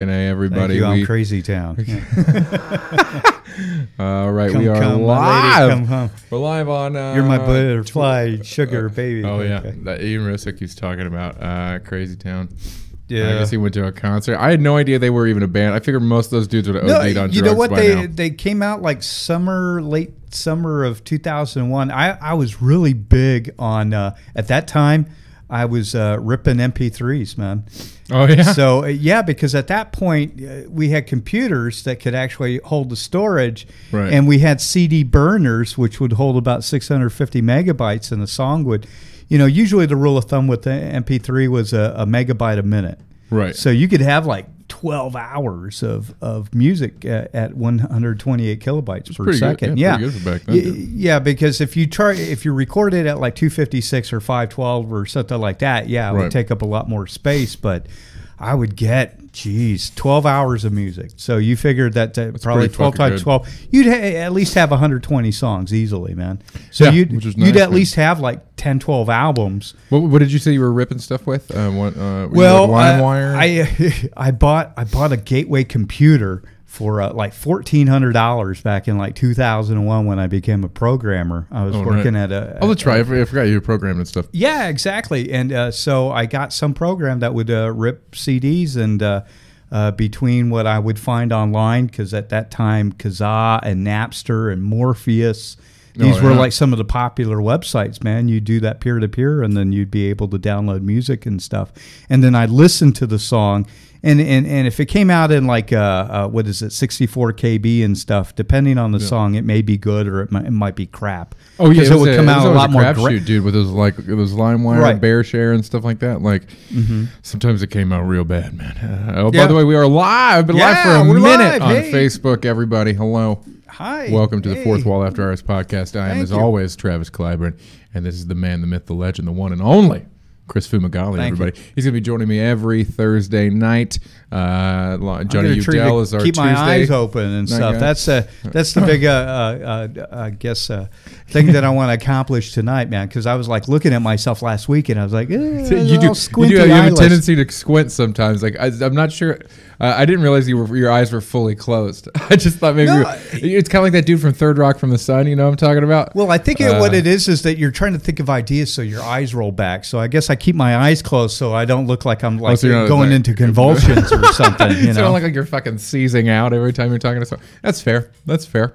Hey everybody, I'm Crazy Town. Yeah. All right, Come, we are come, live. come home. We're live on. You're my butterfly sugar baby. Oh yeah, Okay. that Ian Risick he's talking about. Crazy Town. Yeah, I guess he went to a concert. I had no idea they were even a band. I figured most of those dudes would have OD'd on drugs. You know what? By now. They came out like late summer of 2001. I was really big on at that time. I was ripping MP3s, man. Oh yeah. So yeah, because at that point we had computers that could actually hold the storage, right. And we had CD burners which would hold about 650 megabytes, and the song would, usually the rule of thumb with the MP3 was a megabyte a minute. Right. So you could have like 12 hours of music at 128 kilobytes per second. Good. Yeah, pretty good for back then. Yeah, because if you record it at like 256 or 512 or something like that, it would take up a lot more space. But I would get 12 hours of music. So you figured that probably 12 times 12, you'd at least have 120 songs easily, man. So you'd at least have like 10, 12 albums. What did you say you were ripping stuff with? LimeWire? I bought a Gateway computer for like $1,400 back in like 2001 when I became a programmer. I was working at a... Oh, that's right. I forgot you were programming and stuff. Yeah, exactly. And so I got some program that would rip CDs, and between what I would find online, because at that time Kazaa and Napster and Morpheus, these were like some of the popular websites, man. You do that peer-to-peer, and then you'd be able to download music and stuff. And then I'd listen to the song, and if it came out in like 64 KB and stuff, depending on the song, it may be good or it might be crap. Oh yeah, it would come out a lot more crapshoot, dude. With those LimeWire, Bear Share, and stuff like that. Like sometimes it came out real bad, man. By the way, we are live. Been live for a minute on Facebook. Everybody, hello. Hi. Welcome to the Fourth Wall After Hours podcast. I am, as always, Travis Clyburn, and this is the man, the myth, the legend, the one and only Chris Fumagalli, everybody. He's going to be joining me every Thursday night. Johnny Udell is our keep Tuesday. My eyes open and stuff. That's the big, I guess, thing that I want to accomplish tonight, man. Because I was like looking at myself last week, and I was like, you have a tendency to squint sometimes. Like I'm not sure. I didn't realize your eyes were fully closed. I just thought maybe it's kind of like that dude from Third Rock from the Sun. You know what I'm talking about? Well, I think what it is that you're trying to think of ideas, so your eyes roll back. So I guess I keep my eyes closed so I don't look like I'm like going into convulsions or something. You don't look like you're fucking seizing out every time you're talking to someone. That's fair. That's fair.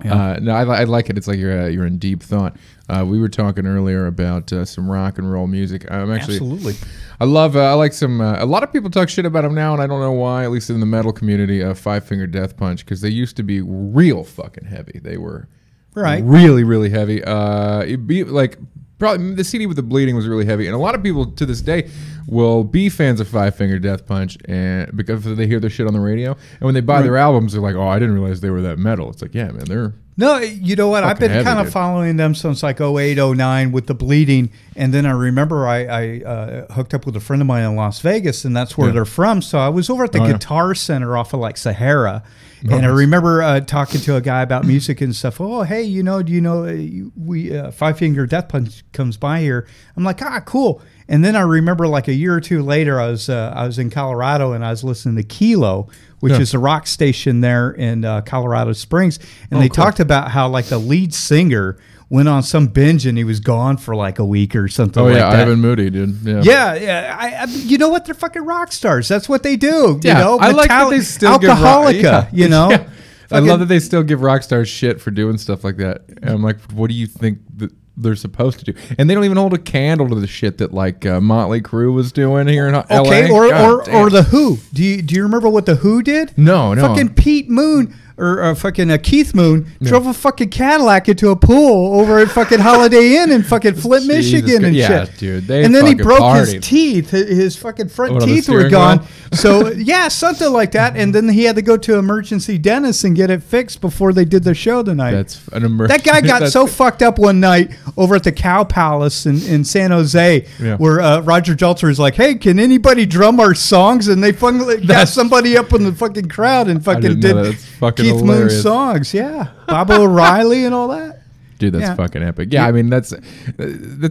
Yeah. No, I like it. It's like you're in deep thought. We were talking earlier about some rock and roll music. Absolutely. I like some. A lot of people talk shit about them now, and I don't know why. At least in the metal community, Five Finger Death Punch, because they used to be real fucking heavy. They were really, really heavy. It'd be like probably the CD with the bleeding was really heavy, and a lot of people to this day will be fans of Five Finger Death Punch, and because they hear their shit on the radio, and when they buy their albums, they're like, "Oh, I didn't realize they were that metal." It's like, yeah, man, they're. No, you know what? I've been kind of following them since like 08, 09 with the bleeding. And then I remember I hooked up with a friend of mine in Las Vegas, and that's where they're from. So I was over at the Guitar Center off of like Sahara. And I remember talking to a guy about music and stuff. Oh, hey, do you know, Five Finger Death Punch comes by here. I'm like, cool. And then I remember like a year or two later, I was in Colorado, and I was listening to Kilo, which is a rock station there in Colorado Springs. And they talked about how like the lead singer went on some binge and he was gone for like a week or something like that. Ivan Moody, dude. Yeah. You know what? They're fucking rock stars. That's what they do. Yeah, you know? I like that they still Alcoholica, you know? Yeah. I love that they still give rock stars shit for doing stuff like that. And I'm like, what do you think that they're supposed to do? And they don't even hold a candle to the shit that like Motley Crue was doing here in LA. Okay, or the Who. Do you remember what the Who did? No. Fucking Pete Moon or fucking Keith Moon drove a fucking Cadillac into a pool over at fucking Holiday Inn in fucking Flint, Michigan and shit. Dude. And then he broke his teeth. His fucking front teeth were gone. So, yeah, something like that. And then he had to go to emergency dentist and get it fixed before they did the show tonight. That's an emergency. That guy got so fucked up one night over at the Cow Palace in San Jose where Roger Jeltzer is like, hey, can anybody drum our songs? And they fucking got somebody up in the fucking crowd and fucking did Keith Moon songs. Yeah. Bob O'Reilly and all that. Dude, that's fucking epic. Yeah, I mean, that's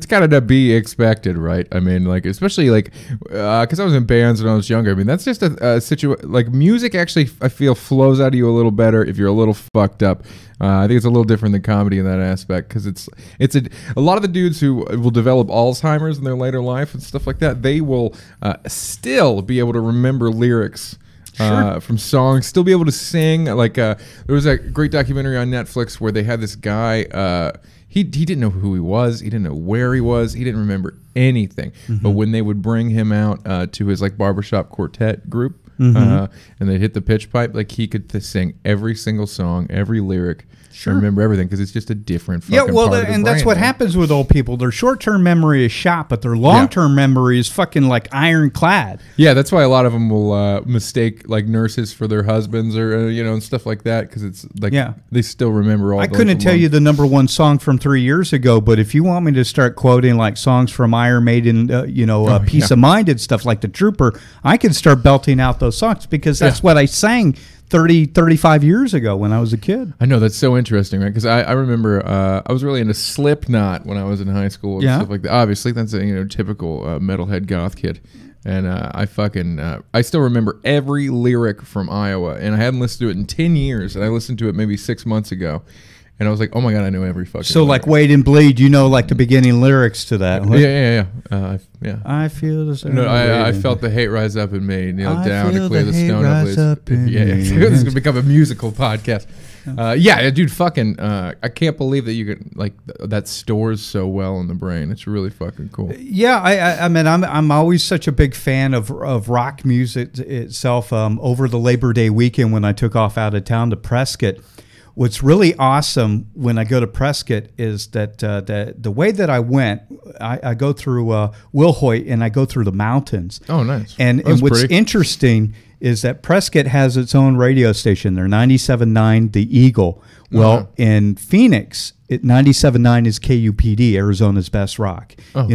kind of to be expected, right? I mean, like, especially like, because I was in bands when I was younger. I mean, that's just a situation. Like, music actually, I feel, flows out of you a little better if you're a little fucked up. I think it's a little different than comedy in that aspect, because it's a lot of the dudes who will develop Alzheimer's in their later life and stuff like that, they will still be able to remember lyrics. From songs, still be able to sing. Like there was a great documentary on Netflix where they had this guy. He didn't know who he was. He didn't know where he was. He didn't remember anything. But when they would bring him out to his like barbershop quartet group, and they'd hit the pitch pipe, like he could sing every single song, every lyric. Remember everything, because it's just a different fucking part of the brain. And that's what happens with old people. Their short-term memory is shot, but their long-term memory is fucking like ironclad. Yeah, that's why a lot of them will mistake like nurses for their husbands, or and stuff like that, because it's like they still remember all. I couldn't tell you the #1 song from 3 years ago, but if you want me to start quoting like songs from Iron Maiden, Peace of Mind and stuff like The Trooper, I could start belting out those songs, because that's what I sang 35 years ago when I was a kid. I know, that's so interesting, right? Because I remember I was really into Slipknot when I was in high school and stuff like that. Obviously, that's a typical metalhead goth kid. And I still remember every lyric from Iowa, and I hadn't listened to it in 10 years, and I listened to it maybe 6 months ago. And I was like, oh my God, I know every fucking So lyric. like Wade and Bleed, like the beginning lyrics to that. Yeah. I feel the same. No, I felt the hate rise up in me, kneel down to clear the stone of his. Yeah, this is gonna become a musical podcast. Dude, fucking, I can't believe that you can that stores so well in the brain. It's really fucking cool. Yeah, I mean, I'm always such a big fan of rock music itself. Over the Labor Day weekend when I took off out of town to Prescott. What's really awesome when I go to Prescott is that the way that I went, I go through Wilhoit, and I go through the mountains. Oh, nice. And what's interesting is that Prescott has its own radio station there, 97.9 The Eagle. Well, in Phoenix, 97.9 is KUPD, Arizona's best rock, cool.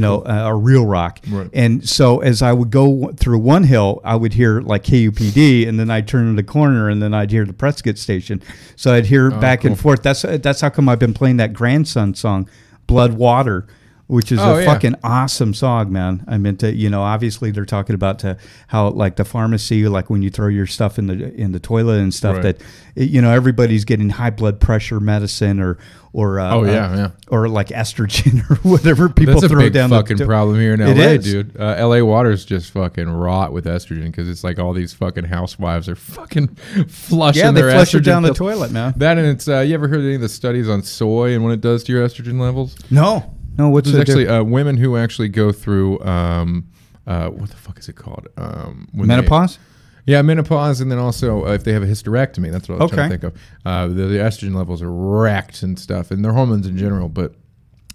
Real rock. Right. And so as I would go through one hill, I would hear like KUPD, and then I'd turn the corner, and then I'd hear the Prescott station. So I'd hear back and forth. That's how come I've been playing that Grandson song, Blood Water, which is a fucking awesome song, man. I meant to, obviously they're talking about how like the pharmacy, like when you throw your stuff in the toilet and stuff, that everybody's getting high blood pressure medicine or like estrogen or whatever people throw down. That's a big fucking problem here in LA, dude. LA water's just fucking rot with estrogen, because it's like all these fucking housewives are fucking flushing their estrogen. Yeah, they flush it down the toilet, man. That, and it's you ever heard any of the studies on soy and what it does to your estrogen levels? No, what's There's actually women who actually go through what the fuck is it called? Menopause? Menopause, and then also if they have a hysterectomy, that's what I was trying to think of. The estrogen levels are wrecked and stuff, and their hormones in general, but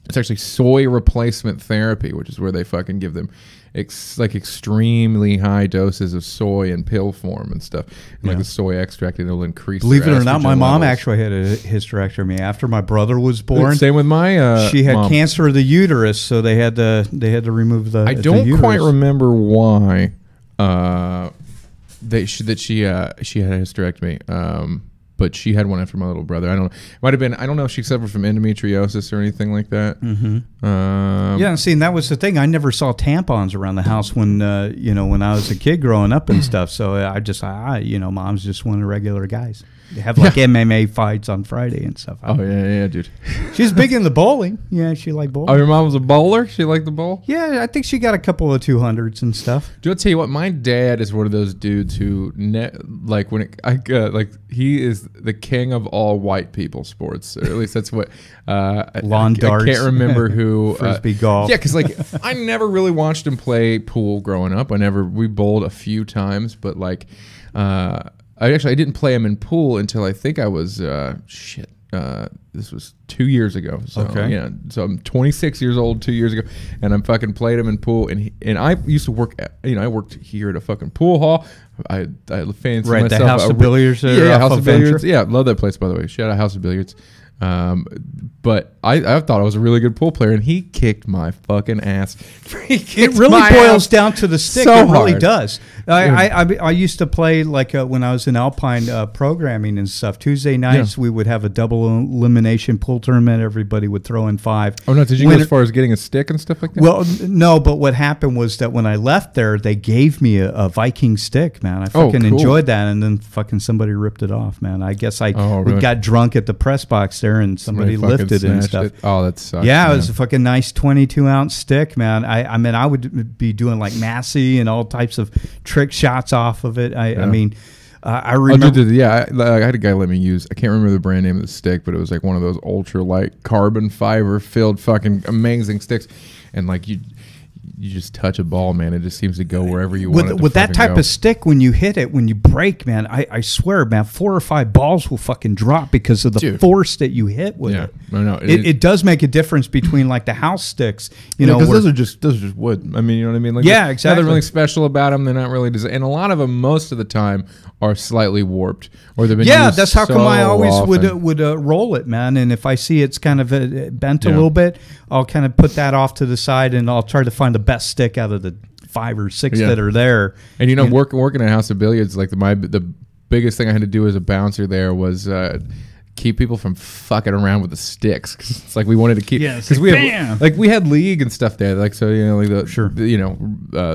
it's actually soy replacement therapy, which is where they fucking give them extremely high doses of soy in pill form and stuff, and like the soy extract, and it'll increase. Believe it or not, my mom actually had a hysterectomy after my brother was born. Same with my she had mom. Cancer of the uterus, so they had to remove the. I don't quite remember why she had a hysterectomy. But she had one after my little brother. I don't know if she suffered from endometriosis or anything like that. Mm-hmm. See, and that was the thing. I never saw tampons around the house when when I was a kid growing up and stuff. So mom's just one of the regular guys. They have like MMA fights on Friday and stuff. Dude. She's big into bowling. Yeah, she liked bowling. Oh, your mom was a bowler? She liked the bowl? Yeah, I think she got a couple of 200s and stuff. Dude, I'll tell you what, my dad is one of those dudes who, he is the king of all white people sports. Or at least that's what... Lawn darts. I can't remember who... Frisbee golf. Yeah, because I never really watched him play pool growing up. We bowled a few times, but I didn't play him in pool until I think I was this was 2 years ago. So so I'm 26 years old 2 years ago, and I'm fucking played him in pool. And I used to work I worked here at a fucking pool hall. I fancy myself the House of Billiards. House of Billiards. Yeah, love that place, by the way. Shout out House of Billiards. But I thought I was a really good pool player, and he kicked my fucking ass. It really boils down to the stick. So it really does. I used to play like when I was in Alpine programming and stuff. Tuesday nights we would have a double elimination pool tournament. Everybody would throw in 5. Oh no! Did you go as far as getting a stick and stuff like that? Well, no. But what happened was that when I left there, they gave me a Viking stick. Man, I fucking enjoyed that, and then fucking somebody ripped it off. Man, I guess we got drunk at the press box there, and somebody lifted it and stuff. Oh, that sucks. Yeah, it was a fucking nice 22-ounce stick, man. I mean, I would be doing like Massey and all types of trick shots off of it. I mean, I remember. I had a guy let me use. I can't remember the brand name of the stick, but it was like one of those ultra light carbon fiber filled fucking amazing sticks, and like you just touch a ball, man. It just seems to go wherever you want it to with that type of stick, when you hit it, when you break, man, I swear, man, 4 or 5 balls will fucking drop because of the force that you hit with it. No, it does make a difference between like the house sticks, you know, because those are just wood. I mean, you know what I mean? Like, exactly. Nothing really special about them. They're not really designed, and a lot of them, most of the time, are slightly warped or they've been used that's how come I always often. would roll it, man. And if I see it's kind of bent a little bit, I'll kind of put that off to the side and I'll try to find the best stick out of the 5 or 6 that are there. And you know, working at House of Billiards, like the biggest thing I had to do as a bouncer there was keep people from fucking around with the sticks. Cause it's like we wanted to keep because we had league and stuff there, like, so you know, like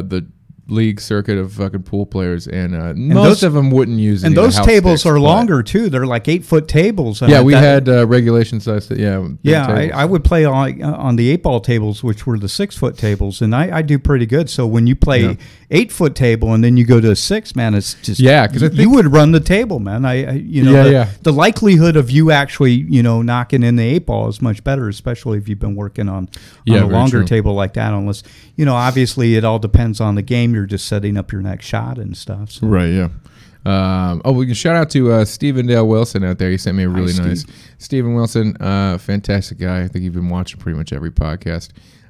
the league circuit of fucking pool players, and most of them wouldn't use. And those tables are longer too. They're like 8-foot tables. We had regulation size. I would play on the 8-ball tables, which were the 6-foot tables, and I do pretty good. So when you play 8-foot table and then you go to a 6, man, it's just because you would run the table, man. The likelihood of you actually knocking in the 8-ball is much better, especially if you've been working on a longer table like that. Unless obviously it all depends on the game. You're just setting up your next shot and stuff. So. Right, yeah. We can shout out to Stephen Dale Wilson out there. He sent me a really nice. Stephen Wilson, fantastic guy. I think you've been watching pretty much every podcast.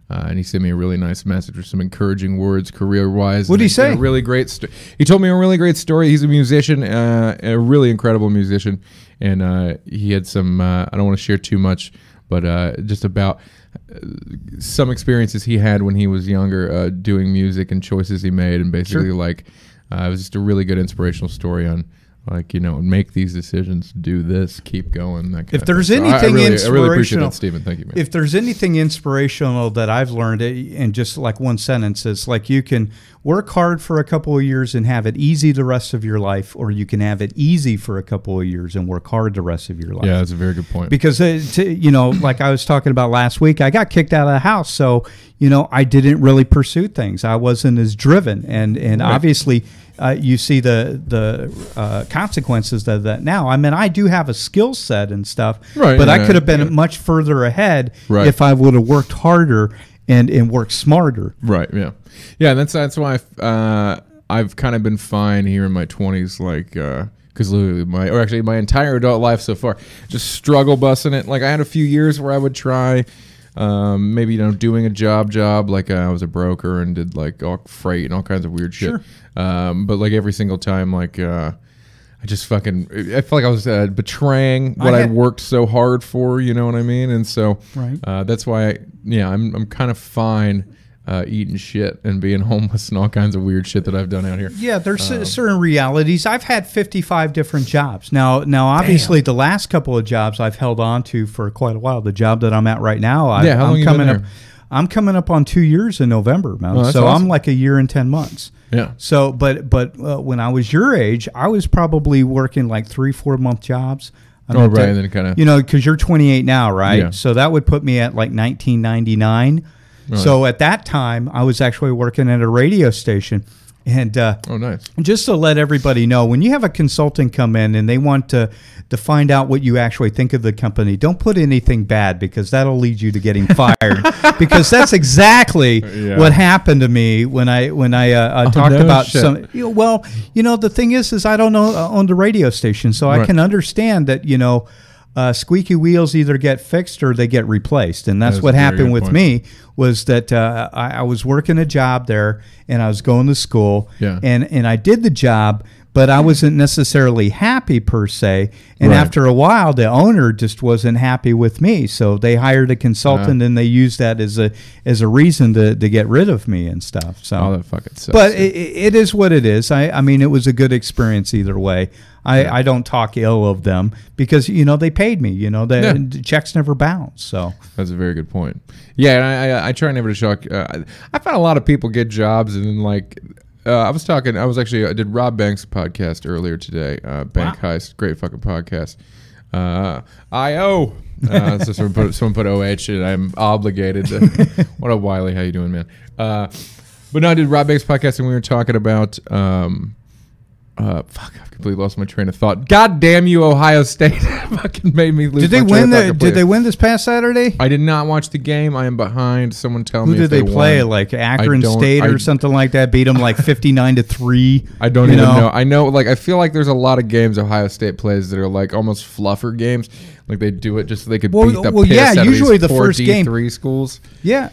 And he sent me a really nice message with some encouraging words career-wise. What did he say? He told me a really great story. He's a musician, a really incredible musician. And he had some, I don't want to share too much, but just about some experiences he had when he was younger doing music and choices he made. And basically, it was just a really good inspirational story on, make these decisions, do this, keep going. If there's anything inspirational, I really appreciate that, Stephen. Thank you, man. If there's anything inspirational that I've learned in just like one sentence, it's like you can work hard for a couple of years and have it easy the rest of your life, or you can have it easy for a couple of years and work hard the rest of your life. Yeah, that's a very good point. Because, like I was talking about last week, I got kicked out of the house, so, I didn't really pursue things. I wasn't as driven, and obviously you see the consequences of that now. I mean, I do have a skill set and stuff, but I could have been much further ahead if I would have worked harder and worked smarter. Right, yeah. Yeah, that's why I've kind of been fine here in my 20s, because literally my entire adult life so far, just struggle busting it. Like, I had a few years where I would try maybe doing a job, like I was a broker and did like all freight and all kinds of weird shit. But like every single time, I just fucking, I felt like I was betraying what I'd worked so hard for, you know what I mean? And so that's why I'm kind of fine eating shit and being homeless and all kinds of weird shit that I've done out here. Yeah, there's certain realities. I've had 55 different jobs. Now, obviously, the last couple of jobs I've held on to for quite a while. The job that I'm at right now, I'm coming up on 2 years in November, man. So awesome. I'm like a year and 10 months. Yeah. So, but when I was your age, I was probably working like 3-4 month jobs. And then kind of, because you're 28 now, right? Yeah. So that would put me at like 1999. Right. So at that time, I was actually working at a radio station. And nice. Just to let everybody know, when you have a consultant come in and they want to find out what you actually think of the company, don't put anything bad, because that'll lead you to getting fired. Because that's exactly what happened to me when I talked about shit. some. Well, the thing is I don't own the radio station, so I can understand that squeaky wheels either get fixed or they get replaced. And that's what happened with me, was that I was working a job there and I was going to school and I did the job, but I wasn't necessarily happy per se. And after a while, the owner just wasn't happy with me. So they hired a consultant and they used that as a reason to get rid of me and stuff. So that fucking sucks. But it is what it is. I mean, it was a good experience either way. I don't talk ill of them because, they paid me. The checks never bounce. So that's a very good point. Yeah, and I try never to shock. I find a lot of people get jobs and then I did Rob Banks' podcast earlier today. Bank Heist, great fucking podcast. I.O. So someone put OH and I'm obligated to. What up, Wiley? How you doing, man? But no, I did Rob Banks' podcast and we were talking about fuck, I've completely lost my train of thought. God damn you, Ohio State. Fucking made me lose. Did they win Did they win this past Saturday? I did not watch the game. I am behind. Someone tell me. Who did they play? Won. Like Akron State or something like that? Beat them like 59-3. I don't even know. I know. Like I feel like there's a lot of games Ohio State plays that are like almost fluffer games. Like they do it just so they could beat the piss out usually of these the first game. D3 schools. Yeah.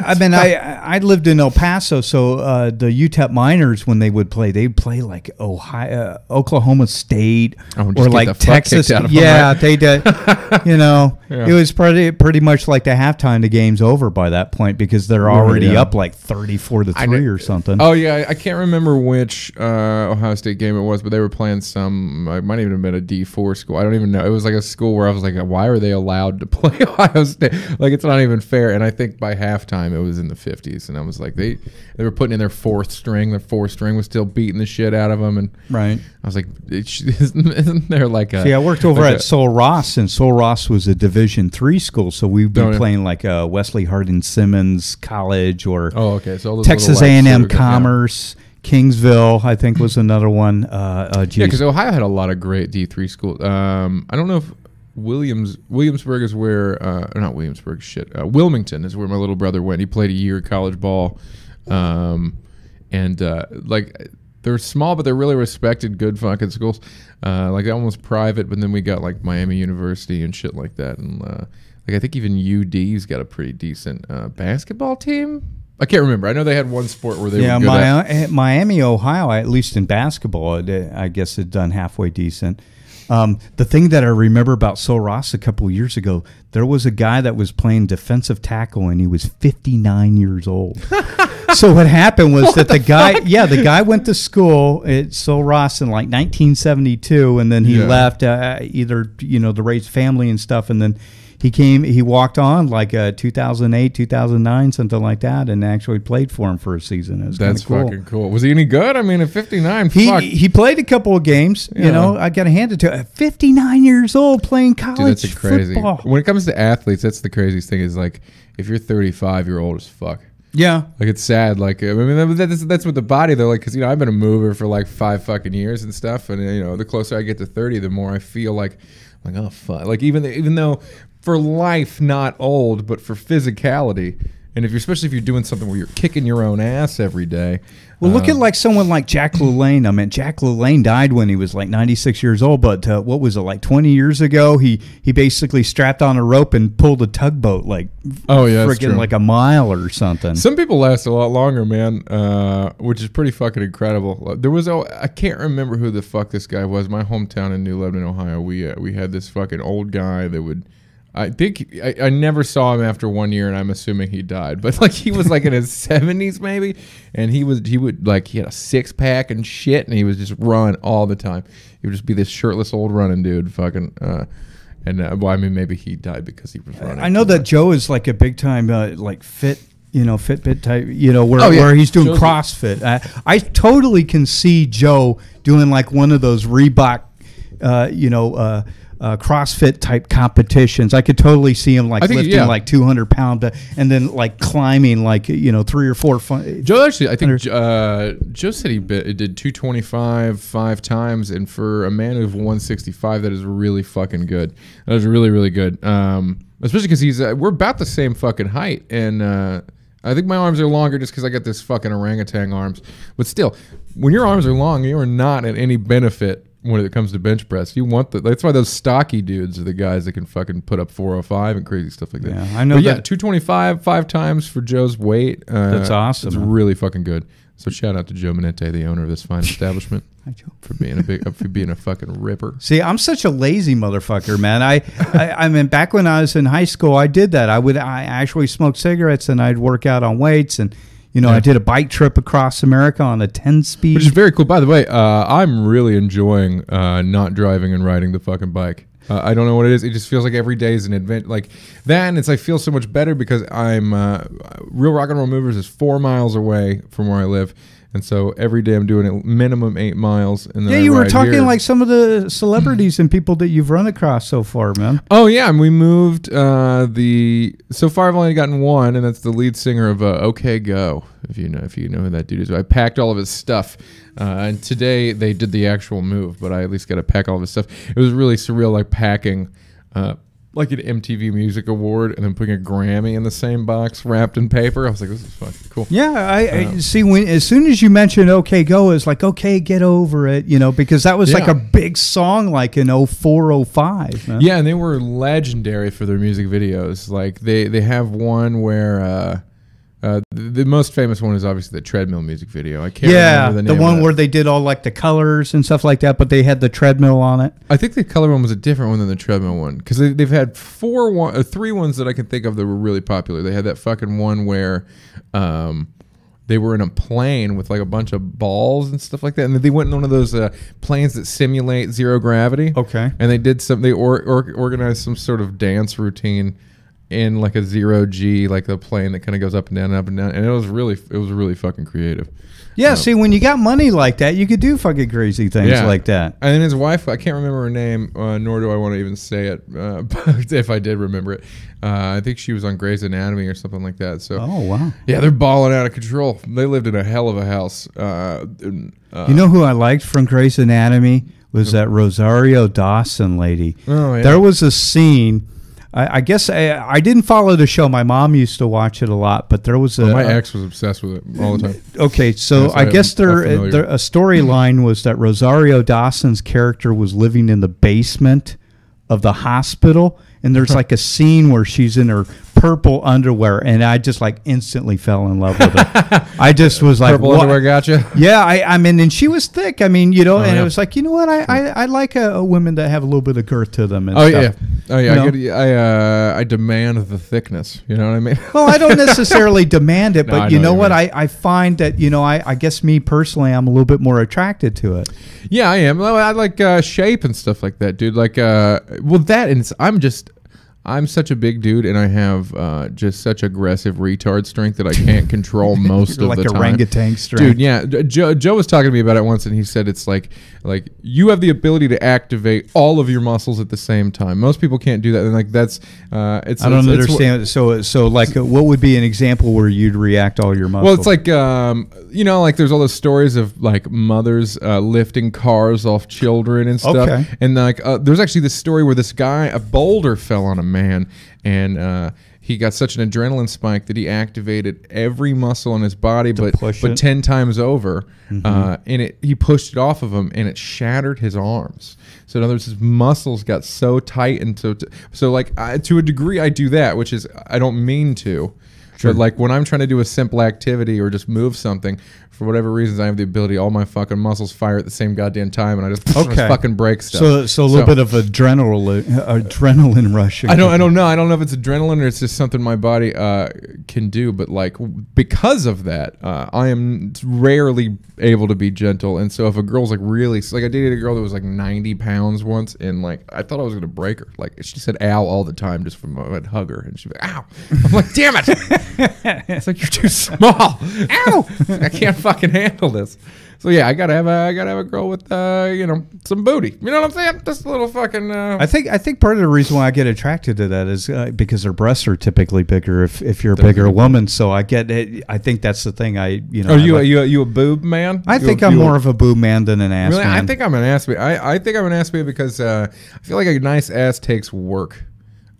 I mean, I lived in El Paso, so the UTEP Miners, when they would play, they'd play like Oklahoma State or like Texas. Yeah, they did. It was pretty much like the halftime. The game's over by that point because they're already up like 34-3 or something. Oh yeah, I can't remember which Ohio State game it was, but they were playing some. It might even have been a D4 school. I don't even know. It was like a school where I was like, why are they allowed to play Ohio State? Like it's not even fair. And I think by halftime it was in the 50s, and I was like, they were putting in their fourth string. Their fourth string was still beating the shit out of them, and I was like, isn't there like a? See, I worked over at Sol Ross, and Sol Ross was a Division III school, so we'd be playing like Wesley Hardin Simmons College or so Texas A&M Commerce. Kingsville, I think, was another one. Because Ohio had a lot of great D3 schools. I don't know if Williamsburg is where not Williamsburg, Wilmington is where my little brother went. He played a year of college ball, and like they're small but they're really respected, good fucking schools, like almost private. But then we got like Miami University and shit like that, and like I think even UD's got a pretty decent basketball team. I can't remember. I know they had one sport where they were good at. Miami, Ohio, at least in basketball, I guess had done halfway decent. The thing that I remember about Sol Ross a couple of years ago, there was a guy that was playing defensive tackle, and he was 59 years old. So what happened was that the guy went to school at Sol Ross in like 1972, and then he left either to raise family and stuff, and then he walked on like 2008, 2009, something like that, and actually played for him for a season. It was That's cool. Fucking cool. Was he any good? I mean, at 59, he played a couple of games. I got to hand it to him. 59 years old playing college that's crazy. football. When it comes to athletes, that's the craziest thing is like if you're 35, you're old as fuck. Yeah. Like it's sad. Like I mean, that's what the body though. Like because I've been a mover for like 5 fucking years and stuff, and the closer I get to 30, the more I feel like oh fuck. Like even though. For life, not old, but for physicality. And especially if you're doing something where you're kicking your own ass every day. Well, look at like someone like Jack LaLanne. I mean, Jack LaLanne died when he was like 96 years old. But what was it, like 20 years ago? He basically strapped on a rope and pulled a tugboat like freaking like a mile or something. Some people last a lot longer, man, which is pretty fucking incredible. There was I can't remember who the fuck this guy was. My hometown in New Lebanon, Ohio. We had this fucking old guy that would. I think I never saw him after 1 year, and I'm assuming he died. But like he was like in his 70s maybe, and he had a 6-pack and shit, and he was just run all the time. He would just be this shirtless old running dude, fucking. Maybe he died because he was running. I know that Joe is like a big time like fit. Fitbit type, where he's doing CrossFit. I totally can see Joe doing like one of those Reebok, CrossFit type competitions. I could totally see him like lifting like 200 pounds and then like climbing like 3 or 4. Joe actually, I think Joe said he did 225 5 times, and for a man of 165, that is really fucking good. That is really really good. Especially because we're about the same fucking height, and I think my arms are longer just because I got this fucking orangutan arms. But still, when your arms are long, you are not at any benefit. When it comes to bench press, that's why those stocky dudes are the guys that can fucking put up 405 and crazy stuff like that. Yeah, I know. But 225 5 times for Joe's weight. That's awesome. It's really fucking good. So shout out to Joe Manente, the owner of this fine establishment, for being a fucking ripper. See, I'm such a lazy motherfucker, man. I mean, back when I was in high school, I did that. I actually smoked cigarettes and I'd work out on weights, and I did a bike trip across America on a 10-speed, which is very cool. By the way, I'm really enjoying not driving and riding the fucking bike. I don't know what it is. It just feels like every day is an event like that, and I feel so much better because I'm Real Rock and Roll Movers is 4 miles away from where I live, and so every day I'm doing it minimum 8 miles. And then you were talking like some of the celebrities and people that you've run across so far, man. Oh yeah, and we moved so far I've only gotten one, and that's the lead singer of OK Go. If you know who that dude is. I packed all of his stuff. And today they did the actual move, but I at least got to pack all of his stuff. It was really surreal, like packing like an MTV Music Award and then putting a Grammy in the same box wrapped in paper. I was like, this is fucking cool. Yeah, I see. As soon as you mentioned OK Go, it's like, okay, get over it, because that was like a big song like in 04, 05. Man. Yeah, and they were legendary for their music videos. Like they have one where... the most famous one is obviously the treadmill music video. I can't remember the name. The one where they did all like the colors and stuff like that, but they had the treadmill on it. I think the color one was a different one than the treadmill one because they've had 3 ones that I can think of that were really popular. They had that fucking one where they were in a plane with like a bunch of balls and stuff like that, and they went in one of those planes that simulate zero gravity. Okay, and they did some. They organized some sort of dance routine in like a 0G, like the plane that kind of goes up and down, and it was really fucking creative. Yeah, see, when you got money like that, you could do fucking crazy things like that. And then his wife, I can't remember her name, nor do I want to even say it, but if I did remember it, I think she was on Grey's Anatomy or something like that. So, oh wow, yeah, they're balling out of control. They lived in a hell of a house. You know who I liked from Grey's Anatomy was that Rosario Dawson lady. Oh yeah, there was a scene. I guess I didn't follow the show. My mom used to watch it a lot, but there was my ex was obsessed with it all the time. Okay, so I guess a storyline was that Rosario Dawson's character was living in the basement of the hospital, and there's like a scene where she's in her purple underwear, and I just like instantly fell in love with her. I just was like, purple underwear gotcha? Yeah, I mean, and she was thick. I mean, it was like, you know what? I like women that have a little bit of girth to them. And stuff. I demand the thickness. You know what I mean? Well, I don't necessarily demand it, but you know what? I find that I guess me personally, I'm a little bit more attracted to it. Yeah, I am. I like shape and stuff like that, dude. Like, I'm such a big dude, and I have just such aggressive retard strength that I can't control most of the time. Like orangutan strength. Dude, yeah. Joe was talking to me about it once, and he said it's like you have the ability to activate all of your muscles at the same time. Most people can't do that. And like that's I don't understand. So like what would be an example where you'd react all your muscles? Well, it's like like there's all those stories of like mothers lifting cars off children and stuff. Okay. And like there's actually this story where this guy, a boulder fell on a man, and he got such an adrenaline spike that he activated every muscle in his body, but 10 times over, and he pushed it off of him, and it shattered his arms. So in other words, his muscles got so tight, and so like to a degree, I do that, which is I don't mean to. Sure. But like when I'm trying to do a simple activity or just move something, for whatever reasons, I have the ability, all my fucking muscles fire at the same goddamn time, and I just fucking break stuff. So a little bit of adrenaline rush. I don't know. I don't know if it's adrenaline or it's just something my body can do. But like because of that, I am rarely able to be gentle. And so if a girl's like really like I dated a girl that was like 90 pounds once, and like I thought I was gonna break her. Like she said "ow" all the time just from I'd hug her, and she'd be like, "Ow!" I'm like, "Damn it!" It's like you're too small. Ow! I can't fucking handle this. So yeah, I gotta have a girl with some booty. You know what I'm saying? Just a little fucking. I think part of the reason why I get attracted to that is because their breasts are typically bigger if you're a bigger woman. So I get it. I think that's the thing. Are you a boob man? I think I'm more of a boob man than an ass man. I think I'm an ass man. I think I'm an ass man because I feel like a nice ass takes work.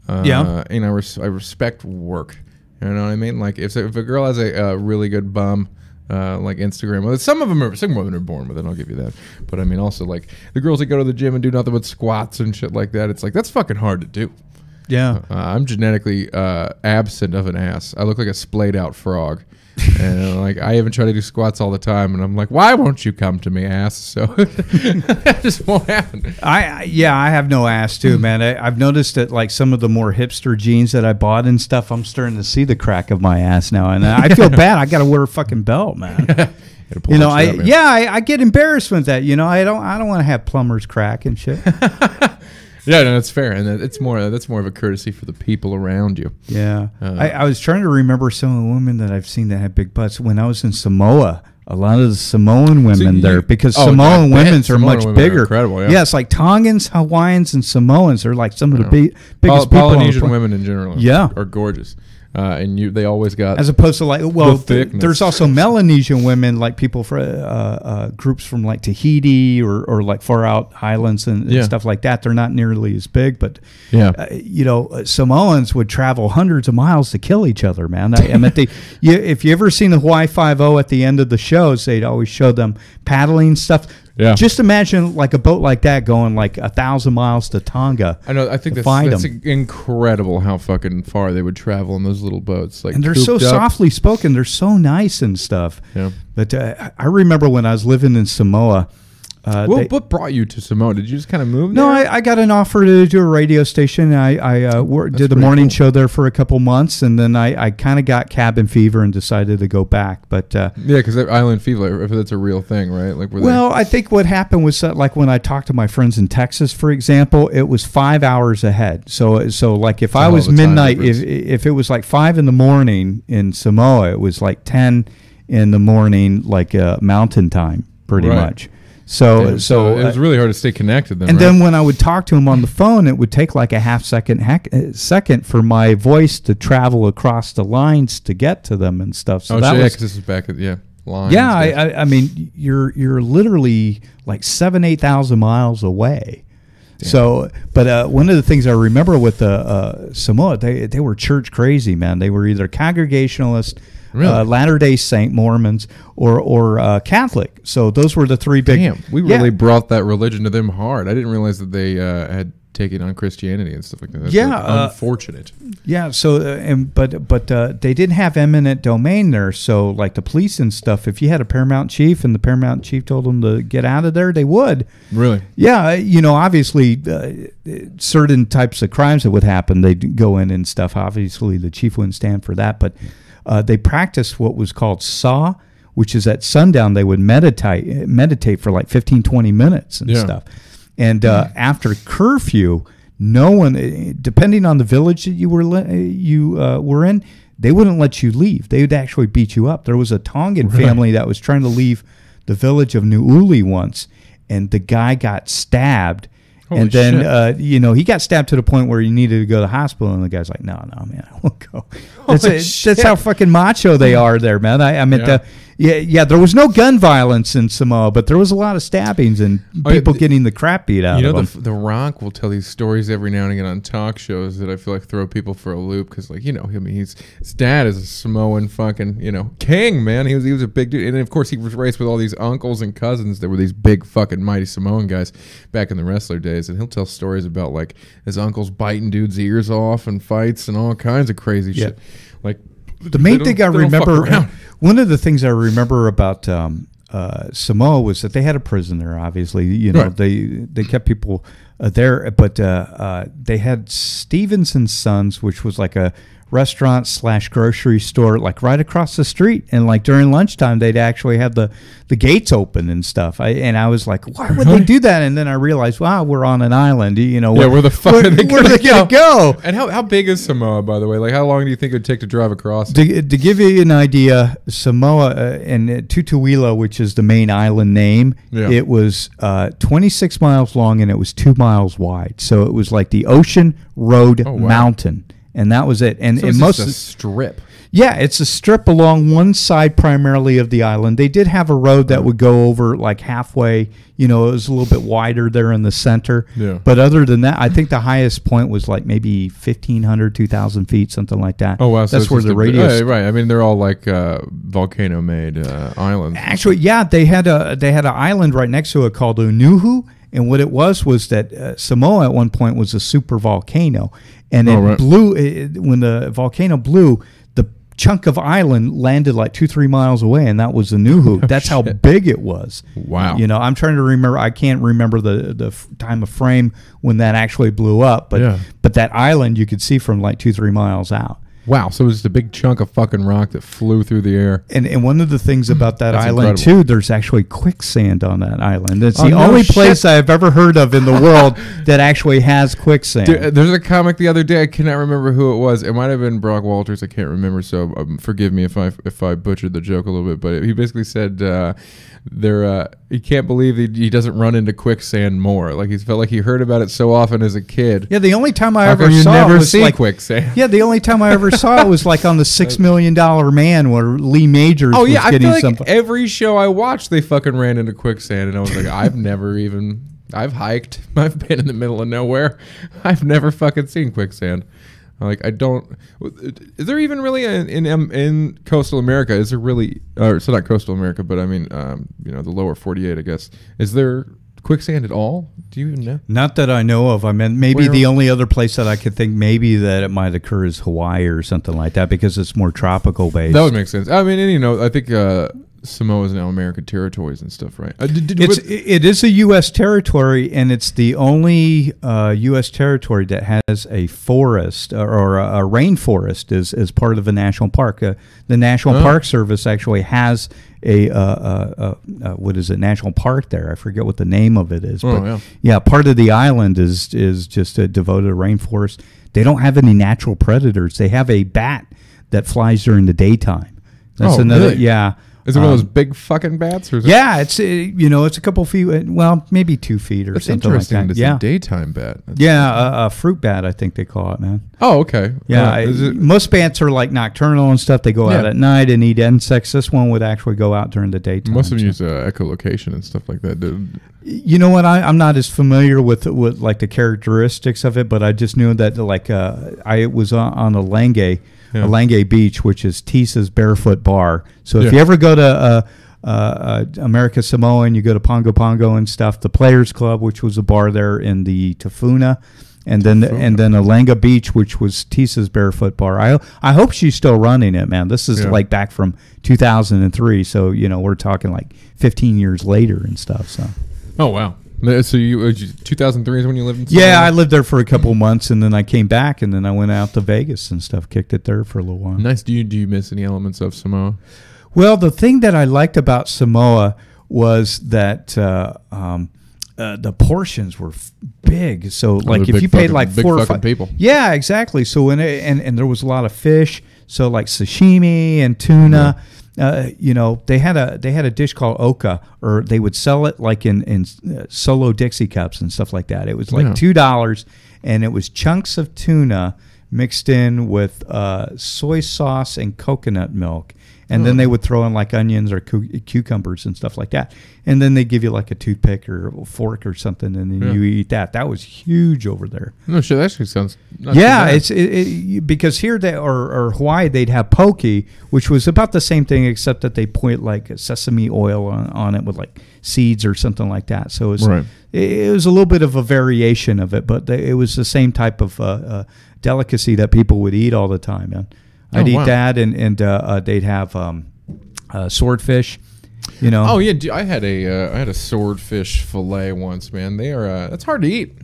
I respect work. You know what I mean? Like if a girl has a really good bum. Like Instagram. Well, some women are born with it, I'll give you that. But I mean also like the girls that go to the gym and do nothing but squats and shit like that, it's like that's fucking hard to do. Yeah. I'm genetically absent of an ass. I look like a splayed out frog. And like I even try to do squats all the time, and I'm like, why won't you come to me, ass? So that just won't happen. I have no ass too, man. I've noticed that like some of the more hipster jeans that I bought and stuff, I'm starting to see the crack of my ass now, and I feel bad. I got to wear a fucking belt, man. You know, I get embarrassed with that. You know, I don't want to have plumber's crack and shit. Yeah, no, that's fair, and that's more of a courtesy for the people around you. Yeah, I was trying to remember some of the women that I've seen that have big butts. When I was in Samoa, a lot of the Samoan women because Samoan women are much bigger. Incredible, yeah. It's like Tongans, Hawaiians, and Samoans are like some of the biggest people. Polynesian women in general, are gorgeous. And they always got, as opposed to like, well, there's also Melanesian women, like people for groups from like Tahiti or like far out islands and stuff like that. They're not nearly as big, but you know, Samoans would travel hundreds of miles to kill each other, man. I mean, if you ever seen the Hawaii 5-0 at the end of the shows, they'd always show them paddling stuff. Yeah. Just imagine like a boat like that going like 1,000 miles to Tonga. I know. I think that's incredible how fucking far they would travel in those little boats. Like, and they're so softly spoken. They're so nice and stuff. Yeah. But I remember when I was living in Samoa. What brought you to Samoa? Did you just kind of move there? No, I got an offer to do a radio station. I did the morning show there for a couple months, and then I kind of got cabin fever and decided to go back. But yeah, because island fever, if that's a real thing, right? Like, I think what happened was that, like when I talked to my friends in Texas, for example, it was 5 hours ahead. So like if I was midnight, if it was like 5 in the morning in Samoa, it was like 10 in the morning, like mountain time, pretty much. So it was really hard to stay connected then. And then when I would talk to him on the phone, it would take like a half second for my voice to travel across the lines to get to them and stuff. So because this is back at lines. Yeah, I mean you're literally like 8,000 miles away. Damn. So, but one of the things I remember with Samoa, they were church crazy, man. They were either Congregationalist. Really? Latter-day Saint Mormons or Catholic. So those were the three big. Damn, we really brought that religion to them hard. I didn't realize that they had taken on Christianity and stuff like that. That's unfortunate. Yeah. So but they didn't have eminent domain there. So like the police and stuff, if you had a paramount chief and the paramount chief told them to get out of there, they would. Really? Yeah. You know, obviously, certain types of crimes that would happen, they'd go in and stuff. Obviously, the chief wouldn't stand for that, but. They practiced what was called saw, which is at sundown they would meditate for like 15, 20 minutes and stuff. And after curfew, no one, depending on the village that you were in, they wouldn't let you leave. They would actually beat you up. There was a Tongan family that was trying to leave the village of Nu'uli once, and the guy got stabbed. Holy and then, he got stabbed to the point where he needed to go to the hospital, and the guy's like, no, man, I won't go. That's how fucking macho they are there, man. There was no gun violence in Samoa, but there was a lot of stabbings and people getting the crap beat out of them. The Rock will tell these stories every now and again on talk shows that I feel like throw people for a loop because, like, his dad is a Samoan fucking, king, man. He was a big dude. And then, of course, he was raised with all these uncles and cousins that were these big fucking mighty Samoan guys back in the wrestler days. And he'll tell stories about, like, his uncles biting dudes' ears off and fights and all kinds of crazy shit. Like, the main thing I remember, one of the things I remember about Samoa was that they had a prison there. Obviously, they kept people there, but they had Stevens and Sons, which was like a restaurant / grocery store, like right across the street. And like during lunchtime, they'd actually have the gates open and stuff. I was like, why would they do that? And then I realized, wow, we're on an island. Where the fuck are they going to go? And how big is Samoa, by the way? Like, how long do you think it would take to drive across? To give you an idea, Samoa and Tutuila, which is the main island name, it was 26 miles long and it was 2 miles wide. So it was like the ocean, road, mountain. And that was it. And so it's most a strip. Yeah, it's a strip along one side primarily of the island. They did have a road that would go over like halfway. It was a little bit wider there in the center. Yeah. But other than that, I think the highest point was like maybe 1,500, 2,000 feet, something like that. Oh, wow. That's where the radius. Right. I mean, they're all like volcano-made islands. Actually, yeah, they had an island right next to it called Unuhu. And what it was that Samoa at one point was a super volcano, and it blew. When the volcano blew, the chunk of island landed like 2-3 miles away, and that was the Nuhu. That's how big it was. Wow. You know, I'm trying to remember. I can't remember the time of frame when that actually blew up, but that island you could see from like 2-3 miles out. Wow, so it was just a big chunk of fucking rock that flew through the air. And one of the things about that island, incredible. too, there's actually quicksand on that island. It's the only place I've ever heard of in the world that actually has quicksand. Dude, there's a comic the other day, I cannot remember who it was. It might have been Brock Walters, I can't remember, so forgive me if I butchered the joke a little bit, but he basically said he can't believe he doesn't run into quicksand more. Like, he felt like he heard about it so often as a kid. Yeah, the only time I ever saw it was like quicksand. Yeah, the only time I ever saw it was like on the $6 Million Man where Lee Majors was getting I feel like something. Every show I watched, they fucking ran into quicksand, and I was like, I've hiked. I've been in the middle of nowhere. I've never fucking seen quicksand. Like, I don't. Is there even really in coastal America? Is there really? So not coastal America, but I mean, the lower 48, I guess. Is there quicksand at all? Do you even know? Not that I know of. I mean, maybe the only other place that I could think maybe that it might occur is Hawaii or something like that because it's more tropical based. That would make sense. I mean, and, I think Samoa is now American territories and stuff, right? It is a U.S. territory, and it's the only U.S. territory that has a forest or a rainforest as part of a national park. The National Park Service actually has a national park there. I forget what the name of it is. Part of the island is just a devoted rainforest. They don't have any natural predators. They have a bat that flies during the daytime. That's another. Really? Yeah. Is it one of those big fucking bats? Or is it's a couple feet, well, maybe 2 feet or something like that. It's a daytime bat. A fruit bat, I think they call it, man. Oh, okay. Yeah, most bats are like nocturnal and stuff. They go out at night and eat insects. This one would actually go out during the daytime. Most of them use echolocation and stuff like that, dude. You know what? I'm not as familiar with like the characteristics of it, but I just knew that I was on a Lange Beach, which is Tisa's Barefoot Bar. So if you ever go to America Samoa and you go to Pongo Pongo and stuff, the Players Club, which was a bar there in the Tafuna, and then Alanga Beach, which was Tisa's Barefoot Bar. I hope she's still running it, man. This is like back from 2003, so we're talking like 15 years later and stuff. So. Oh wow. So 2003 is when you lived in Samoa? Yeah, I lived there for a couple months, and then I came back, and then I went out to Vegas and stuff, kicked it there for a little while. Nice. Do you miss any elements of Samoa? Well, the thing that I liked about Samoa was that the portions were big. So, like, if you paid like 4 or 5 people. Yeah, exactly. So, and there was a lot of fish. So, like sashimi and tuna. Yeah. They had a dish called oka, or they would sell it like in solo Dixie cups and stuff like that. It was like $2, and it was chunks of tuna mixed in with soy sauce and coconut milk. And then they would throw in like onions or cucumbers and stuff like that. And then they give you like a toothpick or a fork or something, and then you eat that. That was huge over there. No shit, that actually sounds not because here or Hawaii they'd have poke, which was about the same thing except that they put like sesame oil on it with like seeds or something like that. So it was a little bit of a variation of it, but it was the same type of delicacy that people would eat all the time, man. I'd eat that, and they'd have swordfish. Oh yeah, I had a swordfish fillet once, man. They are that's hard to eat.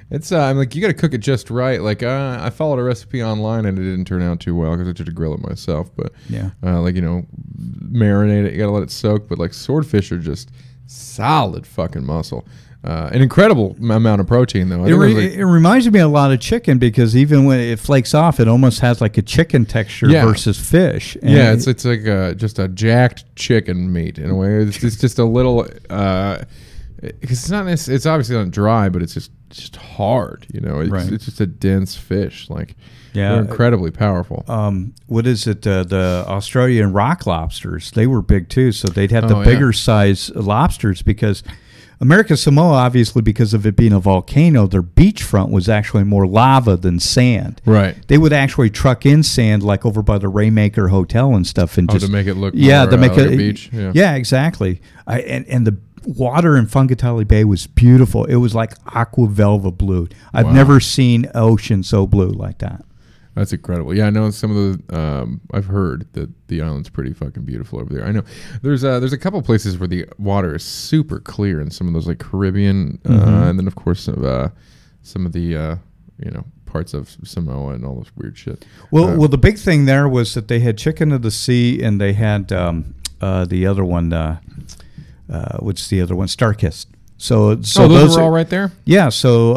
It's I'm like, you got to cook it just right. Like I followed a recipe online and it didn't turn out too well because I tried to grill it myself. But marinate it. You got to let it soak. But like swordfish are just solid fucking muscle. An incredible amount of protein, though. It reminds me a lot of chicken because even when it flakes off, it almost has like a chicken texture versus fish. And it's like just a jacked chicken meat in a way. It's just a little. It's not. It's obviously not dry, but it's just hard. It's just a dense fish. Like they're incredibly powerful. What is it? The Australian rock lobsters. They were big too. So they'd have the bigger size lobsters because. American Samoa, obviously, because of it being a volcano, their beachfront was actually more lava than sand. Right. They would actually truck in sand, like over by the Raymaker Hotel and stuff, and just to make it look more, to make like a beach. Yeah, exactly. And water in Fumagalli Bay was beautiful. It was like aqua velva blue. I've never seen ocean so blue like that. That's incredible. Yeah, I know some of the. I've heard that the island's pretty fucking beautiful over there. I know there's a couple places where the water is super clear in some of those like Caribbean, and then of course some of the parts of Samoa and all this weird shit. Well, the big thing there was that they had chicken of the sea, and they had the other one. What's the other one? Starkist. So those are all right there? Yeah, so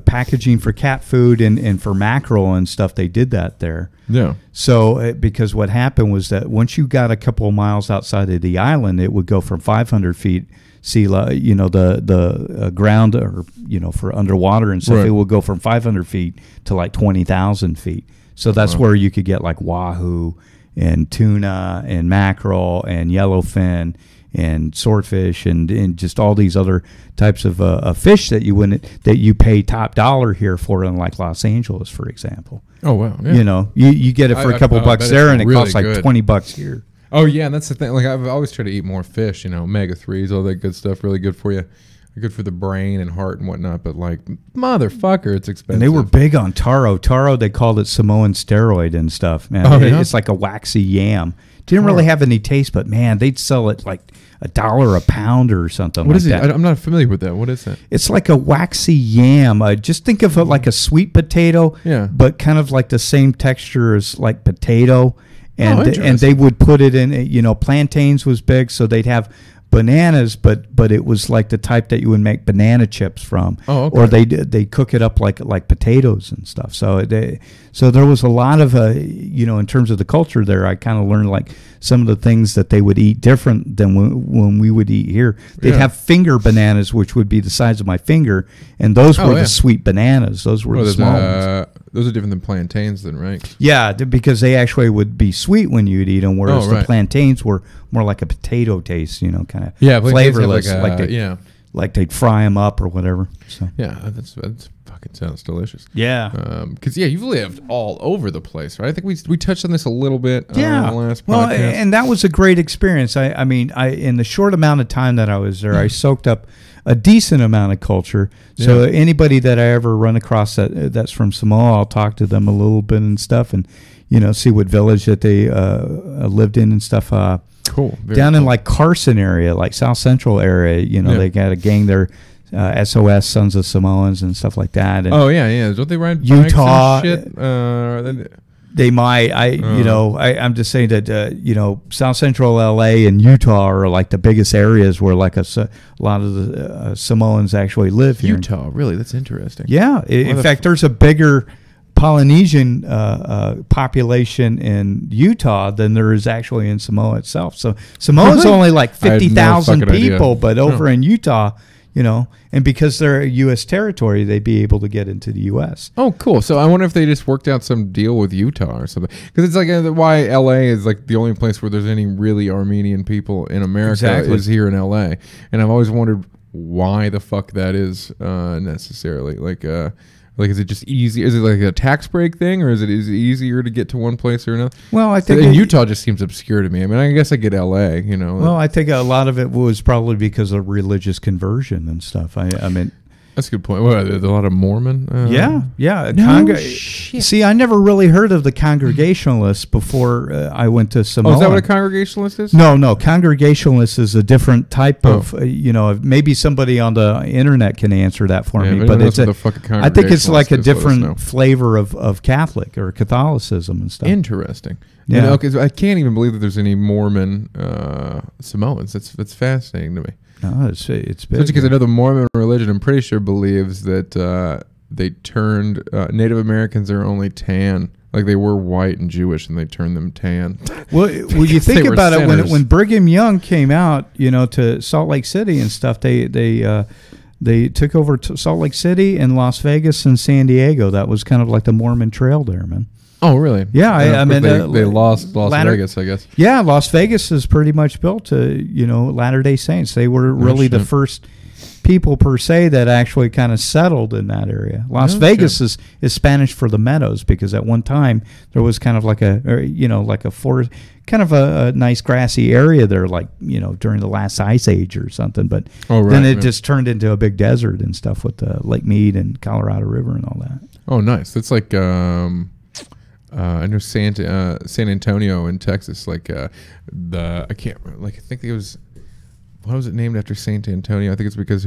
packaging for cat food and for mackerel and stuff, they did that there. Yeah. So because what happened was that once you got a couple of miles outside of the island, it would go from 500 feet sea level, the ground, or for underwater and stuff, It would go from 500 feet to like 20,000 feet. So that's where you could get like wahoo and tuna and mackerel and yellowfin and swordfish and just all these other types of fish that you pay top dollar here for in like Los Angeles, for example. Oh wow! Yeah. You get it for a couple bucks there, and it really costs like $20 here. Oh yeah, and that's the thing. Like I've always tried to eat more fish. Omega-3s, all that good stuff, really good for you. Good for the brain and heart and whatnot, but like motherfucker, it's expensive. And they were big on taro. Taro, they called it Samoan steroid and stuff. Man, it's like a waxy yam. Didn't really have any taste, but man, they'd sell it like $1 a pound or something. What is it? I'm not familiar with that. What is that? It's like a waxy yam. Just think of it like a sweet potato, but kind of like the same texture as like potato. And they would put it in. Plantains was big, so they'd have bananas, but it was like the type that you would make banana chips from, or they cook it up like potatoes and stuff. So there was a lot of in terms of the culture there. I kind of learned like some of the things that they would eat different than when we would eat here. They'd have finger bananas, which would be the size of my finger, and those were the sweet bananas. Those were the small ones. Those are different than plantains, then, right? Yeah, because they actually would be sweet when you'd eat them, whereas the plantains were more like a potato taste, kind of flavorless, like they'd fry them up or whatever. So yeah, that's fucking sounds delicious. Yeah, because you've lived all over the place, right? I think we touched on this a little bit. In the last podcast. Well, and that was a great experience. I mean, in the short amount of time that I was there, I soaked up a decent amount of culture. So anybody that I ever run across that's from Samoa, I'll talk to them a little bit and stuff, and see what village that they lived in and stuff. Cool. Down in like Carson area, like South Central area, they got a gang there, SOS Sons of Samoans and stuff like that. And don't they ride Utah? Bikes and shit? They might. I'm just saying that South Central LA and Utah are like the biggest areas where like a lot of the Samoans actually live here. Utah, really? That's interesting. Yeah. In fact, there's a bigger Polynesian population in Utah than there is actually in Samoa itself. So Samoa's only like 50,000 people, but over in Utah, and because they're a U.S. territory, they'd be able to get into the U.S. Oh, cool. So I wonder if they just worked out some deal with Utah or something. Because it's like why L.A. is like the only place where there's any really Armenian people in America is here in L.A. And I've always wondered why the fuck that is necessarily. Like, is it just easy? Is it like a tax break thing, or is it easier to get to one place or another? Well, I think Utah just seems obscure to me. I mean, I guess I get L.A., Well, I think a lot of it was probably because of religious conversion and stuff. I mean, that's a good point. What, a lot of Mormon? Yeah. Shit. See, I never really heard of the Congregationalists before I went to Samoa. Oh, is that what a Congregationalist is? No. Congregationalist is a different type of, maybe somebody on the internet can answer that for me. But I think it's like a different flavor of Catholic or Catholicism and stuff. Interesting. Yeah. I can't even believe that there's any Mormon Samoans. That's fascinating to me. No, it's big. Especially because I know the Mormon religion, I'm pretty sure, believes that they turned Native Americans are only tan. Like they were white and Jewish, and they turned them tan. Well, you think about it, when Brigham Young came out, to Salt Lake City and stuff, they took over Salt Lake City and Las Vegas and San Diego. That was kind of like the Mormon Trail there, man. Oh, really? Yeah, I mean, they lost Las Vegas, I guess. Yeah, Las Vegas is pretty much built to Latter-day Saints. They were really the first people per se that actually kind of settled in that area. Las Vegas is Spanish for the meadows, because at one time there was kind of like a forest, kind of a nice grassy area there, like, during the last ice age or something. But then it just turned into a big desert and stuff with Lake Mead and Colorado River and all that. Oh, nice. It's like I know San Antonio in Texas. Like I can't remember. Like I think it was. Why was it named after Saint Antonio? I think it's because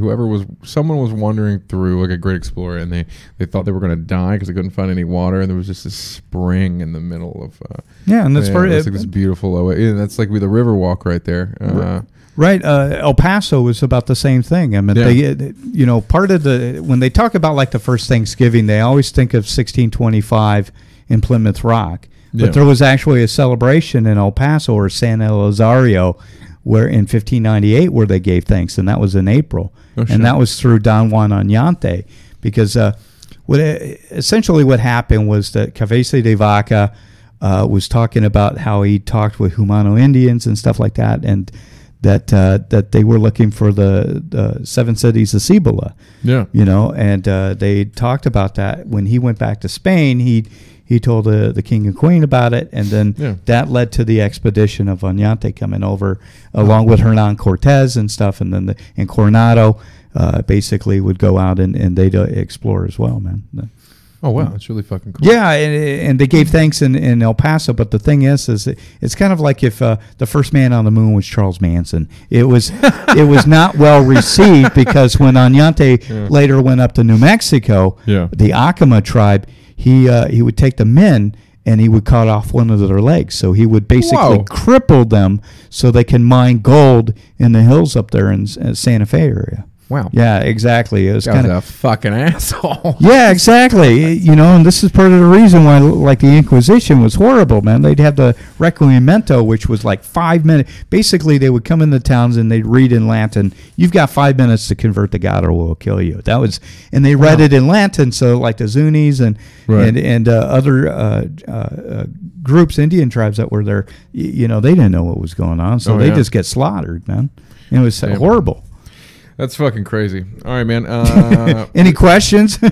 someone was wandering through, like a great explorer, and they thought they were going to die because they couldn't find any water, and there was just this spring in the middle of. And that's where it's like this beautiful. And that's like with the river walk right there. Right. El Paso was about the same thing. I mean, they, part of when they talk about like the first Thanksgiving, they always think of 1625 in Plymouth Rock, but there was actually a celebration in El Paso or San Elizario, where in 1598, where they gave thanks, and that was in April, and that was through Don Juan Oñate, because essentially what happened was that Cabeza de Vaca was talking about how he talked with Humano Indians and stuff like that, and that they were looking for the seven cities of Cibola. And they talked about that. When he went back to Spain, he told the king and queen about it, and then that led to the expedition of Oñate coming over, along with Hernan Cortez and stuff, and then Coronado basically would go out and they'd explore as well, man. Oh, wow. That's really fucking cool. Yeah, and they gave thanks in El Paso, but the thing is it's kind of like if the first man on the moon was Charles Manson. It was not well received, because when Oñate later went up to New Mexico, the Acoma tribe, he would take the men and he would cut off one of their legs. So he would basically cripple them so they can mine gold in the hills up there in Santa Fe area. Wow. Yeah, exactly. It was kind of a fucking asshole. Yeah, exactly. And this is part of the reason why, like, the Inquisition was horrible, man. They'd have the Requirimiento, which was like 5 minutes. Basically, they would come into towns and they'd read in Latin, "You've got 5 minutes to convert to God or we'll kill you." That was, and they read it in Latin. So, like the Zunis and other groups, Indian tribes that were there, they didn't know what was going on, so they just get slaughtered, man. It was horrible. That's fucking crazy. All right, man. Any questions? All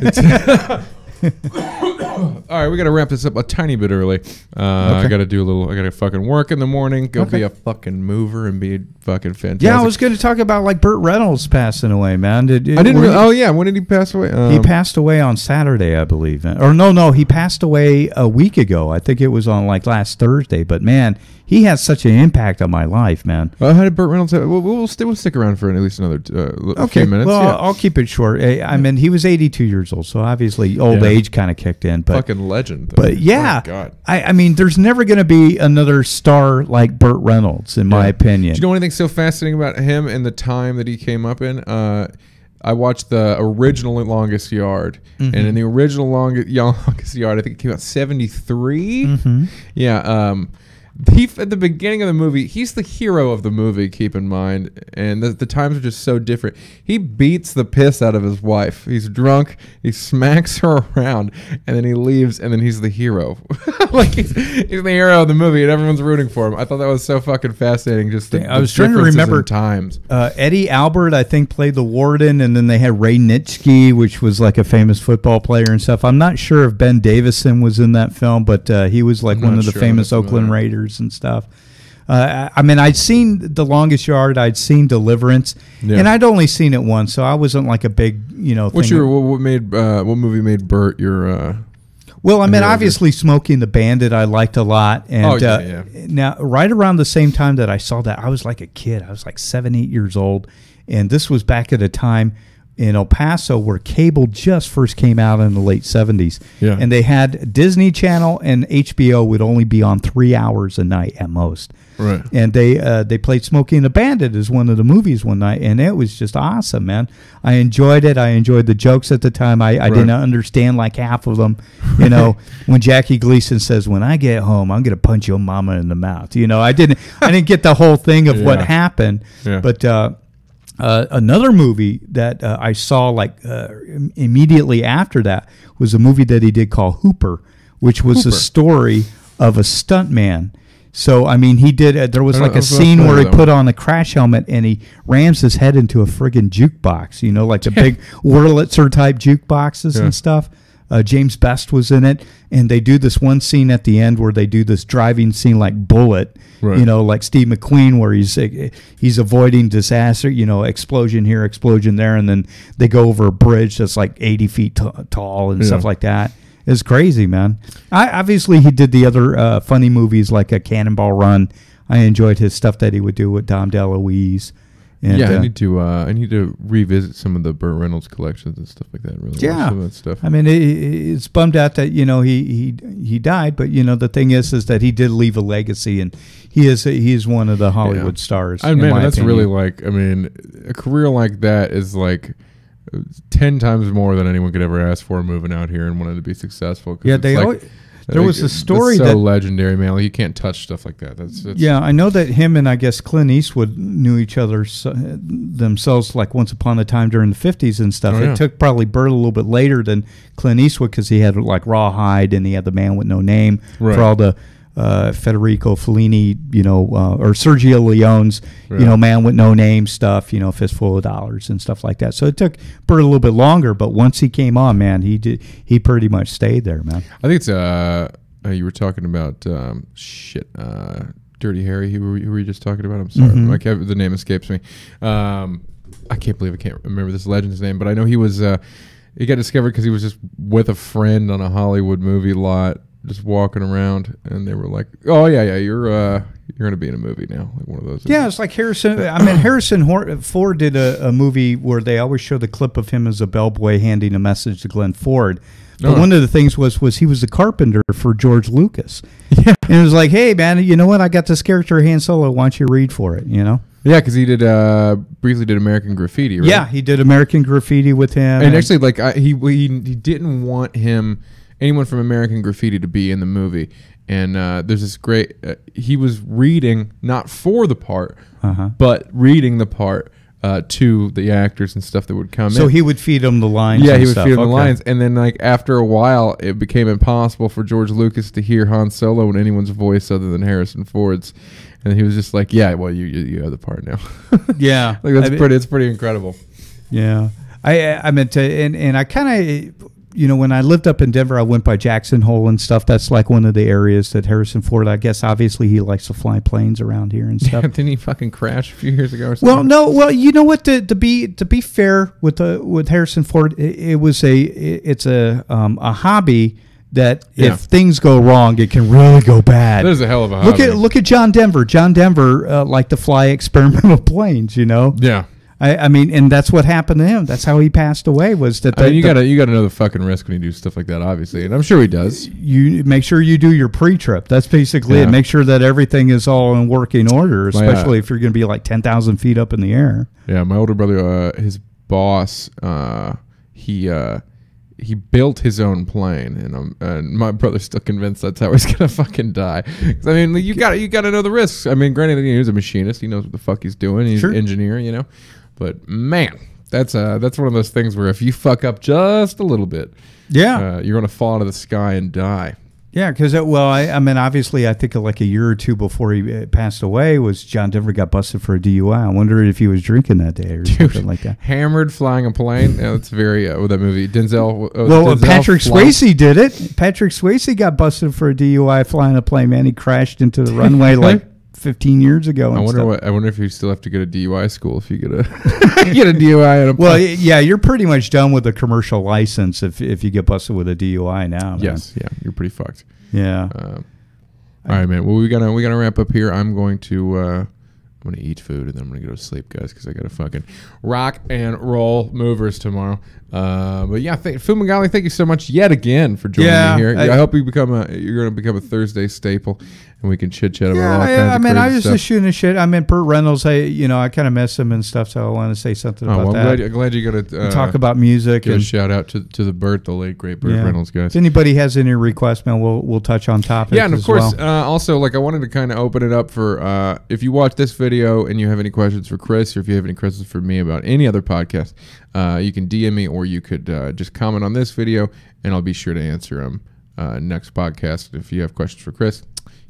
right, we got to wrap this up a tiny bit early. I got to do a little. I got to fucking work in the morning. Go be a fucking mover and be fucking fantastic. Yeah, I was going to talk about like Burt Reynolds passing away, man. I didn't. Oh yeah, when did he pass away? He passed away on Saturday, I believe. Or no, he passed away a week ago. I think it was on like last Thursday. But man, he has such an impact on my life, man. How did Burt Reynolds? We'll stick around for at least another few minutes. Well, I'll keep it short. I mean, he was 82 years old, so obviously old age kind of kicked in. But fucking legend. Though. But yeah, God. I mean, there's never going to be another star like Burt Reynolds, in my opinion. Do you know anything so fascinating about him and the time that he came up in? I watched the original Longest Yard, and in the original Longest Yard, I think it came out 73. Yeah. At the beginning of the movie, he's the hero of the movie, keep in mind, and the times are just so different. He beats the piss out of his wife. He's drunk, he smacks her around, and then he leaves, and then he's the hero. Like he's the hero of the movie, and everyone's rooting for him. I thought that was so fucking fascinating. Just I was trying to remember times. Eddie Albert, I think, played the warden, and then they had Ray Nitschke, which was like a famous football player and stuff. I'm not sure if Ben Davison was in that film, but he was like one of the famous Oakland Raiders and stuff. I mean, I'd seen The Longest Yard, I'd seen Deliverance, and I'd only seen it once, so I wasn't like a big, What movie made Burt your? Well, I mean, obviously, Smokey and the Bandit I liked a lot, and now right around the same time that I saw that, I was like a kid. I was like 7-8 years old, and this was back at a time in El Paso where cable just first came out in the late 70s. Yeah. And they had Disney Channel and HBO would only be on 3 hours a night at most. Right. And they played Smokey and the Bandit as one of the movies one night, and it was just awesome, man. I enjoyed it. I enjoyed the jokes at the time. I didn't understand like half of them. When Jackie Gleason says, "When I get home, I'm going to punch your mama in the mouth." I didn't get the whole thing of what happened. Yeah. But another movie that I saw immediately after that was a movie that he did called Hooper, which was a story of a stuntman. So, I mean, he did, there was like a scene where he put on a crash helmet and he rams his head into a friggin' jukebox, you know, like the big Wurlitzer type jukeboxes and stuff. James Best was in it, and they do this one scene at the end where they do this driving scene like Bullet, you know, like Steve McQueen, where he's avoiding disaster, you know, explosion here, explosion there, and then they go over a bridge that's like 80 feet tall and stuff like that. It's crazy, man. Obviously, he did the other funny movies like a Cannonball Run. I enjoyed his stuff that he would do with Dom DeLuise. And, I need to revisit some of the Burt Reynolds collections and stuff like that. Really, some of that stuff. I mean, it's bummed out that he died, but the thing is that he did leave a legacy, and he is one of the Hollywood stars. I mean, that's opinion. Really like, I mean, a career like that is like 10 times more than anyone could ever ask for moving out here and wanting to be successful. Yeah, they always. There was a story that's so legendary, man. Like, you can't touch stuff like that. That's I know that him and I guess Clint Eastwood knew each other themselves like once upon a time during the 50s and stuff. It took probably Burt a little bit later than Clint Eastwood because he had like Rawhide and he had The Man with No Name for all the Federico Fellini, or Sergio Leone's, Man with No Name stuff, Fistful of Dollars and stuff like that. So it took Burt a little bit longer, but once he came on, man, he pretty much stayed there, man. I think it's you were talking about Dirty Harry. Who were you just talking about? I'm sorry, the name escapes me. I can't believe I can't remember this legend's name, but I know he was he got discovered because he was just with a friend on a Hollywood movie lot, just walking around, and they were like, "Oh yeah, you're going to be in a movie now," like one of those. Yeah, it's like Harrison. I mean, Harrison Ford did a movie where they always show the clip of him as a bellboy handing a message to Glenn Ford. But one of the things was he was the carpenter for George Lucas. Yeah, and it was like, "Hey man, you know what? I got this character Han Solo. Why don't you read for it?" Yeah, because he did briefly did American Graffiti, right? Yeah, he did American Graffiti with him, and actually, like he didn't want anyone from American Graffiti to be in the movie. And there's this great, he was reading, not for the part, but reading the part to the actors and stuff that would come in. So he would feed them the lines. Yeah, he would feed them the lines. And then like after a while, it became impossible for George Lucas to hear Han Solo in anyone's voice other than Harrison Ford's. And he was just like, yeah, well, you have the part now. Yeah. Like it's pretty incredible. Yeah. I meant to, and I kind of, when I lived up in Denver, I went by Jackson Hole and stuff. That's like one of the areas that Harrison Ford, I guess, obviously he likes to fly planes around here and stuff. Didn't he fucking crash a few years ago or something? Well, no. Well, you know what? To be fair with Harrison Ford, it's a hobby that if things go wrong, it can really go bad. That is a hell of a hobby. Look at John Denver. John Denver liked to fly experimental planes. Yeah. I mean, and that's what happened to him. That's how he passed away. Was that? You gotta know the fucking risk when you do stuff like that, obviously, and I'm sure he does. You make sure you do your pre-trip. That's basically it. Make sure that everything is all in working order, especially if you're going to be like 10,000 feet up in the air. Yeah, my older brother, his boss, he built his own plane, and my brother's still convinced that's how he's gonna fucking die. 'Cause, I mean, you gotta know the risks. I mean, granted, he's a machinist. He knows what the fuck he's doing. He's an engineer, But man, that's one of those things where if you fuck up just a little bit, you're gonna fall out of the sky and die. Yeah, because I mean, obviously, I think like a year or two before he passed away, was John Denver got busted for a DUI. I wonder if he was drinking that day or something like that. Hammered, flying a plane. That's very that movie. Denzel. Patrick Swayze did it. Patrick Swayze got busted for a DUI flying a plane. Man, he crashed into the runway like 15 years ago. I wonder if you still have to go to DUI school if you get a DUI in a plane. Well, yeah, you're pretty much done with a commercial license if you get busted with a DUI now. Man. Yes, yeah, you're pretty fucked. Yeah. All right, man. Well, we gotta wrap up here. I'm going to eat food and then I'm gonna go to sleep, guys, because I gotta fucking rock and roll movers tomorrow. But yeah, Fumagalli, thank you so much yet again for joining me here. I hope you're gonna become a Thursday staple, and we can chit chat about all kinds of crazy stuff. I was just shooting the shit. I mean, Burt Reynolds, I kind of miss him and stuff, so I want to say something about that. I'm glad you got to talk about music. Give a shout out to the late great Burt Reynolds, guys. If anybody has any requests, man, we'll touch on topics. Yeah, and of course, also, like, I wanted to kind of open it up for if you watch this video and you have any questions for Chris, or if you have any questions for me about any other podcast, you can DM me, or you could just comment on this video, and I'll be sure to answer them next podcast. If you have questions for Chris,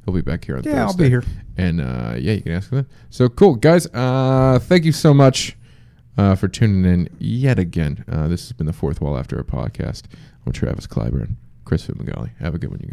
He'll be back here on Thursday. Yeah, I'll be here. And you can ask him that. So cool, guys. Thank you so much for tuning in yet again. This has been the Fourth Wall After a Podcast. I'm Travis Clyburn, Chris Fumagalli. Have a good one, you guys.